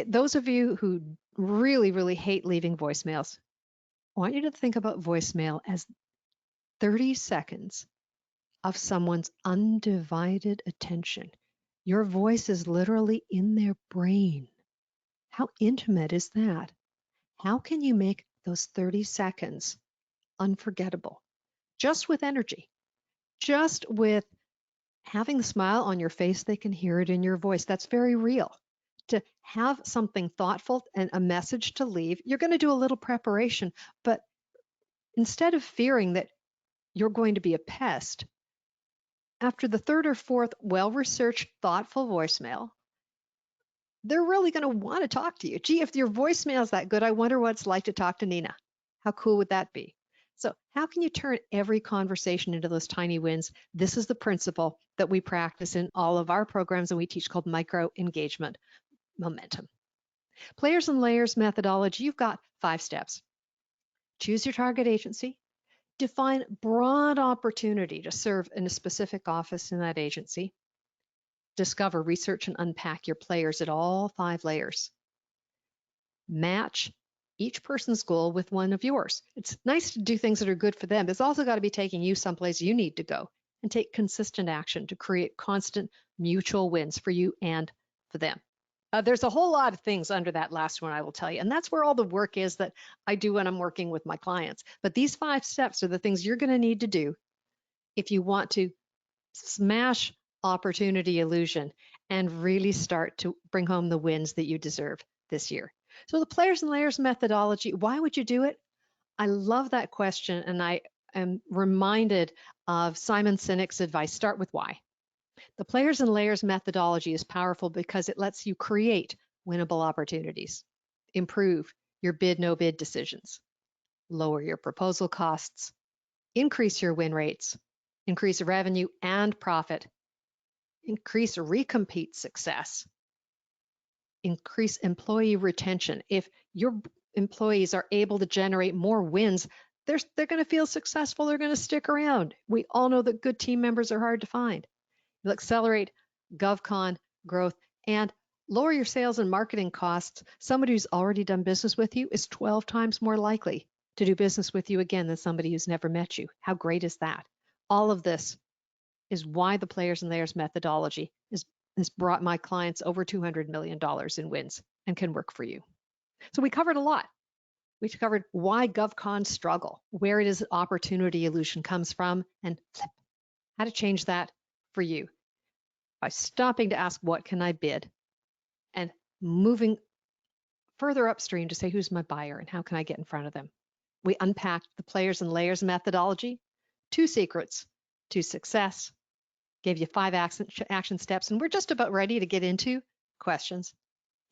Those of you who really, really hate leaving voicemails, I want you to think about voicemail as 30 seconds of someone's undivided attention. Your voice is literally in their brain. How intimate is that? How can you make those 30 seconds unforgettable? Just with energy, just with having the smile on your face, they can hear it in your voice. That's very real. To have something thoughtful and a message to leave, you're going to do a little preparation, but instead of fearing that you're going to be a pest, after the third or fourth well-researched, thoughtful voicemail, they're really going to want to talk to you. Gee, if your voicemail is that good, I wonder what it's like to talk to Nina. How cool would that be? So how can you turn every conversation into those tiny wins? This is the principle that we practice in all of our programs and we teach called micro engagement momentum. Players and layers methodology, you've got 5 steps. Choose your target agency. Define broad opportunity to serve in a specific office in that agency. Discover, research, and unpack your players at all 5 layers. Match each person's goal with one of yours. It's nice to do things that are good for them, but it's also got to be taking you someplace you need to go, and take consistent action to create constant mutual wins for you and for them. There's a whole lot of things under that last one, I will tell you, and that's where all the work is that I do when I'm working with my clients. But these 5 steps are the things you're going to need to do if you want to smash opportunity illusion and really start to bring home the wins that you deserve this year. So the players and layers methodology, why would you do it? I love that question, and I am reminded of Simon Sinek's advice, start with why. The players and layers methodology is powerful because it lets you create winnable opportunities, improve your bid no bid decisions, lower your proposal costs, increase your win rates, increase revenue and profit, increase recompete success, increase employee retention. If your employees are able to generate more wins, they're going to feel successful. They're going to stick around. We all know that good team members are hard to find. You'll accelerate GovCon growth and lower your sales and marketing costs. Somebody who's already done business with you is 12 times more likely to do business with you again than somebody who's never met you. How great is that? All of this is why the players and layers methodology has brought my clients over $200 million in wins and can work for you. So we covered a lot. We covered why GovCons struggle, where it is opportunity illusion comes from, and flip, how to change that for you by stopping to ask, what can I bid? And moving further upstream to say, who's my buyer and how can I get in front of them? We unpacked the players and layers methodology, 2 secrets to success, gave you 5 action steps, and we're just about ready to get into questions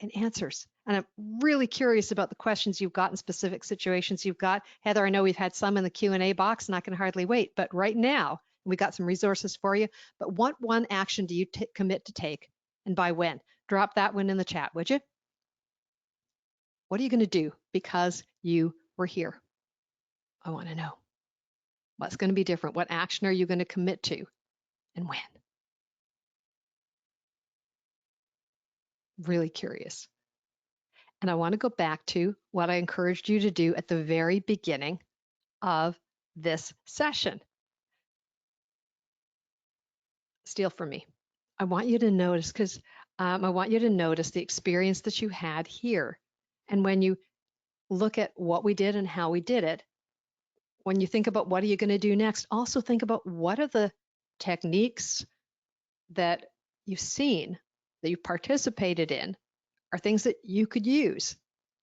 and answers. And I'm really curious about the questions you've got in specific situations you've got. Heather, I know we've had some in the Q&A box, and I can hardly wait, but right now, we've got some resources for you. But what one action do you commit to take, and by when? Drop that one in the chat, would you? What are you going to do because you were here? I want to know. What's going to be different? What action are you going to commit to, and when? Really curious. And I want to go back to what I encouraged you to do at the very beginning of this session. Steal from me. I want you to notice, because I want you to notice the experience that you had here. And when you look at what we did and how we did it, when you think about what are you going to do next, also think about what are the techniques that you've seen, that you've participated in, are things that you could use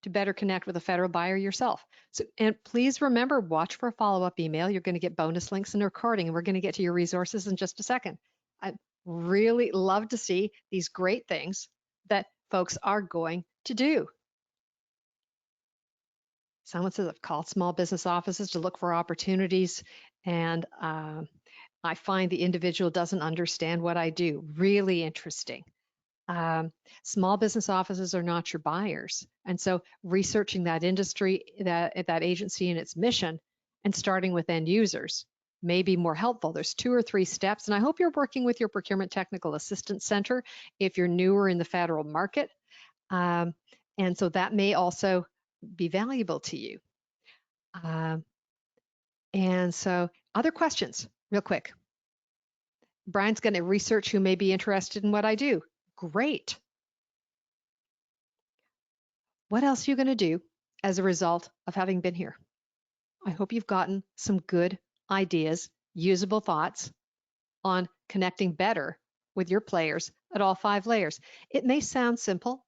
to better connect with a federal buyer yourself. So, and please remember, watch for a follow-up email. You're going to get bonus links and recording, and we're going to get to your resources in just a second. I really love to see these great things that folks are going to do. Someone says, I've called small business offices to look for opportunities, and I find the individual doesn't understand what I do. Really interesting. Small business offices are not your buyers. And so researching that industry, that agency and its mission, and starting with end users may be more helpful. There's 2 or 3 steps, and I hope you're working with your Procurement Technical Assistance Center if you're newer in the federal market. And so that may also be valuable to you. And so other questions, real quick. Brian's going to research who may be interested in what I do. Great. What else are you going to do as a result of having been here? I hope you've gotten some good ideas, usable thoughts on connecting better with your players at all 5 layers. It may sound simple.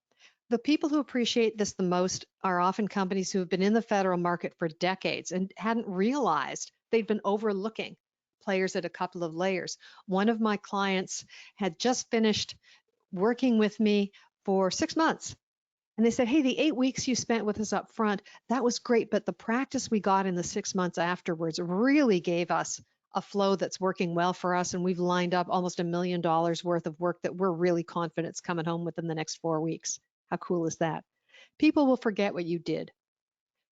The people who appreciate this the most are often companies who have been in the federal market for decades and hadn't realized they'd been overlooking players at a couple of layers. One of my clients had just finished working with me for 6 months. And they said, hey, the 8 weeks you spent with us up front, that was great, but the practice we got in the 6 months afterwards really gave us a flow that's working well for us, and we've lined up almost $1 million worth of work that we're really confident is coming home within the next 4 weeks. How cool is that? People will forget what you did.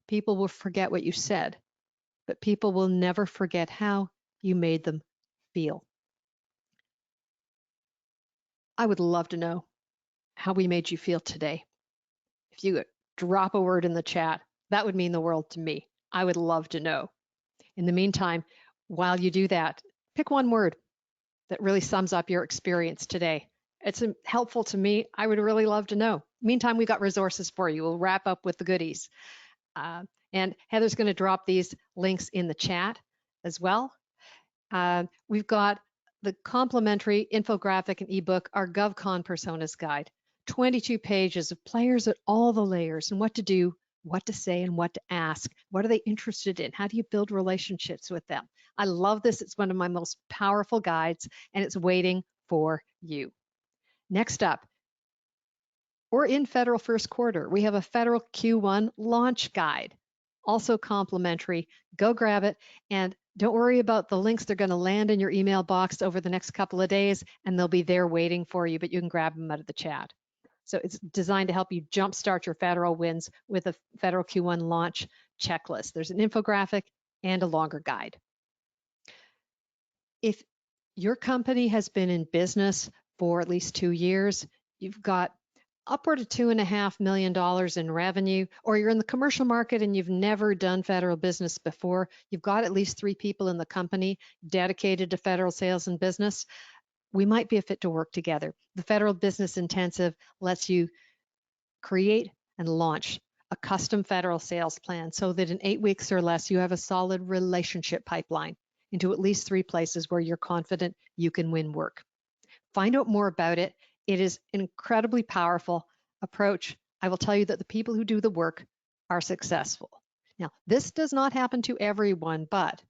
People will forget what you said, but people will never forget how you made them feel. I would love to know how we made you feel today. If you drop a word in the chat, that would mean the world to me. I would love to know. In the meantime, while you do that, pick one word that really sums up your experience today. It's helpful to me. I would really love to know. Meantime, we've got resources for you. We'll wrap up with the goodies. And Heather's going to drop these links in the chat as well. We've got the complimentary infographic and ebook, our GovCon Personas guide, 22 pages of players at all the layers and what to do, what to say, and what to ask. What are they interested in? How do you build relationships with them? I love this. It's one of my most powerful guides, and it's waiting for you. Next up, we're in federal first quarter. We have a federal Q1 launch guide, also complimentary. Go grab it, and don't worry about the links. They're going to land in your email box over the next couple of days, and they'll be there waiting for you, but you can grab them out of the chat. So it's designed to help you jumpstart your federal wins with a federal Q1 launch checklist. There's an infographic and a longer guide. If your company has been in business for at least 2 years, you've got upward of $2.5 million in revenue, or you're in the commercial market and you've never done federal business before, you've got at least 3 people in the company dedicated to federal sales and business, we might be a fit to work together. The Federal Business Intensive lets you create and launch a custom federal sales plan so that in 8 weeks or less, you have a solid relationship pipeline into at least 3 places where you're confident you can win work. Find out more about it. It is an incredibly powerful approach. I will tell you that the people who do the work are successful. Now, this does not happen to everyone, but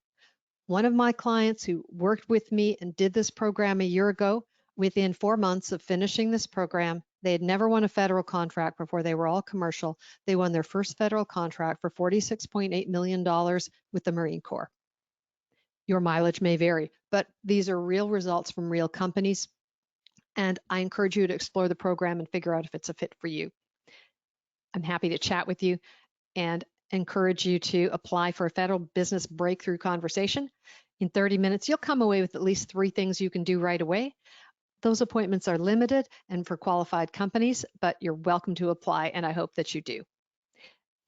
one of my clients who worked with me and did this program a year ago, within 4 months of finishing this program, they had never won a federal contract before. They were all commercial. They won their first federal contract for $46.8 million with the Marine Corps. Your mileage may vary, but these are real results from real companies. And I encourage you to explore the program and figure out if it's a fit for you. I'm happy to chat with you and encourage you to apply for a federal business breakthrough conversation. In 30 minutes, you'll come away with at least 3 things you can do right away. Those appointments are limited and for qualified companies, but you're welcome to apply, and I hope that you do.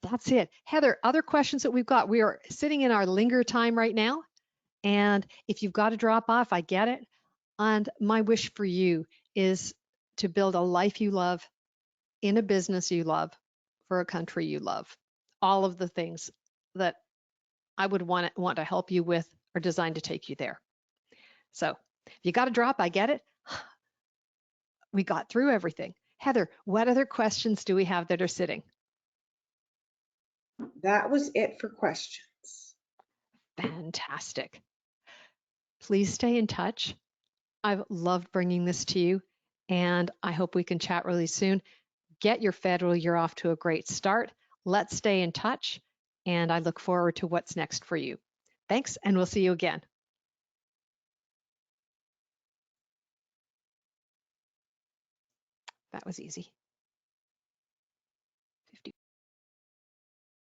That's it. Heather, other questions that we've got. We are sitting in our linger time right now, and if you've got to drop off, I get it. And my wish for you is to build a life you love, in a business you love, for a country you love. All of the things that I would want to help you with are designed to take you there. So if you got to drop, I get it. We got through everything. Heather, what other questions do we have that are sitting? That was it for questions. Fantastic. Please stay in touch. I've loved bringing this to you, and I hope we can chat really soon. Get your federal year off to a great start. Let's stay in touch, and I look forward to what's next for you. Thanks, and we'll see you again. That was easy.